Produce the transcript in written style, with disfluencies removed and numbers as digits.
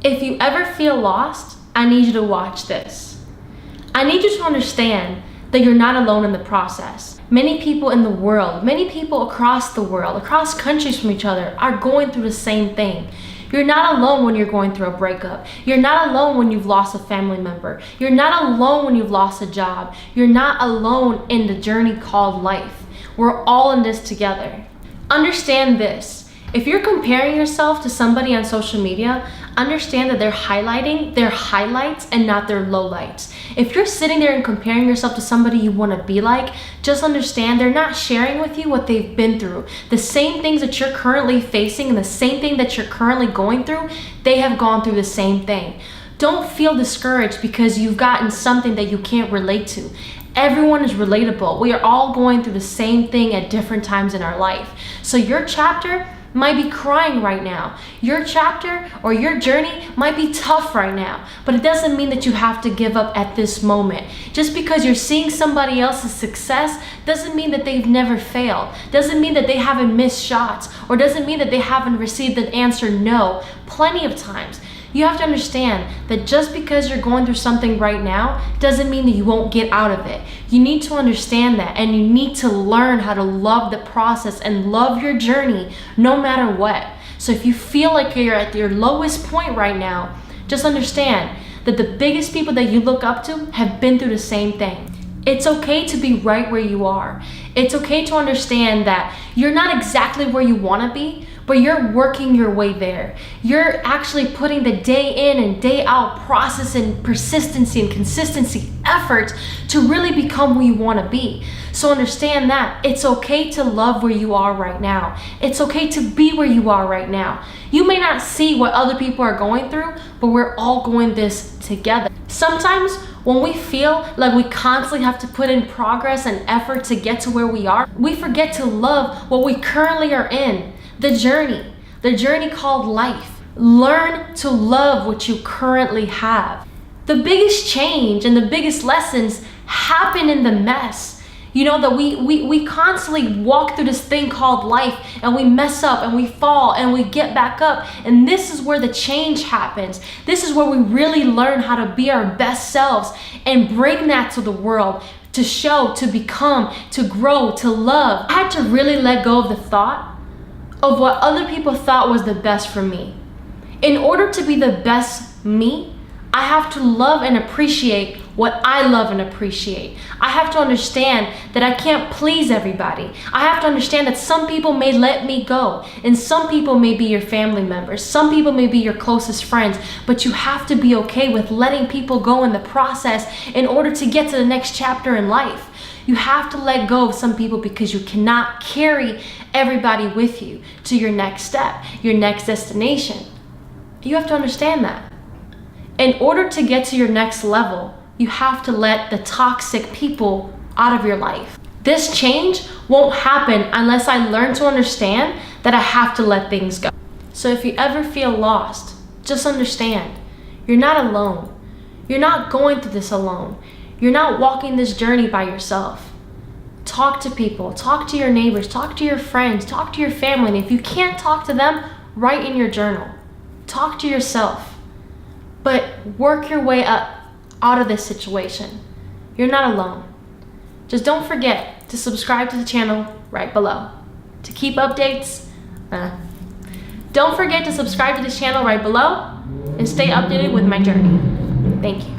If you ever feel lost, I need you to watch this. I need you to understand that you're not alone in the process. Many people in the world, many people across the world, across countries from each other, are going through the same thing. You're not alone when you're going through a breakup. You're not alone when you've lost a family member. You're not alone when you've lost a job. You're not alone in the journey called life. We're all in this together. Understand this. If you're comparing yourself to somebody on social media, understand that they're highlighting their highlights and not their lowlights. If you're sitting there and comparing yourself to somebody you want to be like, just understand they're not sharing with you what they've been through. The same things that you're currently facing and the same thing that you're currently going through, they have gone through the same thing. Don't feel discouraged because you've gotten something that you can't relate to. Everyone is relatable. We are all going through the same thing at different times in our life. So your chapter might be crying right now. Your chapter or your journey might be tough right now, but it doesn't mean that you have to give up at this moment. Just because you're seeing somebody else's success doesn't mean that they've never failed, doesn't mean that they haven't missed shots, or doesn't mean that they haven't received an answer no plenty of times. You have to understand that just because you're going through something right now doesn't mean that you won't get out of it. You need to understand that, and you need to learn how to love the process and love your journey no matter what. So if you feel like you're at your lowest point right now, just understand that the biggest people that you look up to have been through the same thing. It's okay to be right where you are. It's okay to understand that you're not exactly where you want to be, but you're working your way there. You're actually putting the day in and day out process and persistency and consistency effort to really become who you want to be. So understand that it's okay to love where you are right now. It's okay to be where you are right now. You may not see what other people are going through, but we're all going this together. Sometimes when we feel like we constantly have to put in progress and effort to get to where we are, we forget to love what we currently are in. The journey called life. Learn to love what you currently have. The biggest change and the biggest lessons happen in the mess. You know that we constantly walk through this thing called life, and we mess up and we fall and we get back up, and this is where the change happens. This is where we really learn how to be our best selves and bring that to the world, to show, to become, to grow, to love. I had to really let go of the thought of what other people thought was the best for me. In order to be the best me, I have to love and appreciate what I love and appreciate. I have to understand that I can't please everybody. I have to understand that some people may let me go, and some people may be your family members, some people may be your closest friends, but you have to be okay with letting people go in the process in order to get to the next chapter in life. You have to let go of some people because you cannot carry everybody with you to your next step, your next destination. You have to understand that. In order to get to your next level, you have to let the toxic people out of your life. This change won't happen unless I learn to understand that I have to let things go. So if you ever feel lost, just understand, you're not alone. You're not going through this alone. You're not walking this journey by yourself. Talk to people, talk to your neighbors, talk to your friends, talk to your family. And if you can't talk to them, write in your journal. Talk to yourself. But work your way up out of this situation. You're not alone. Just don't forget to subscribe to the channel right below to keep updates. Don't forget to subscribe to this channel right below and stay updated with my journey. Thank you.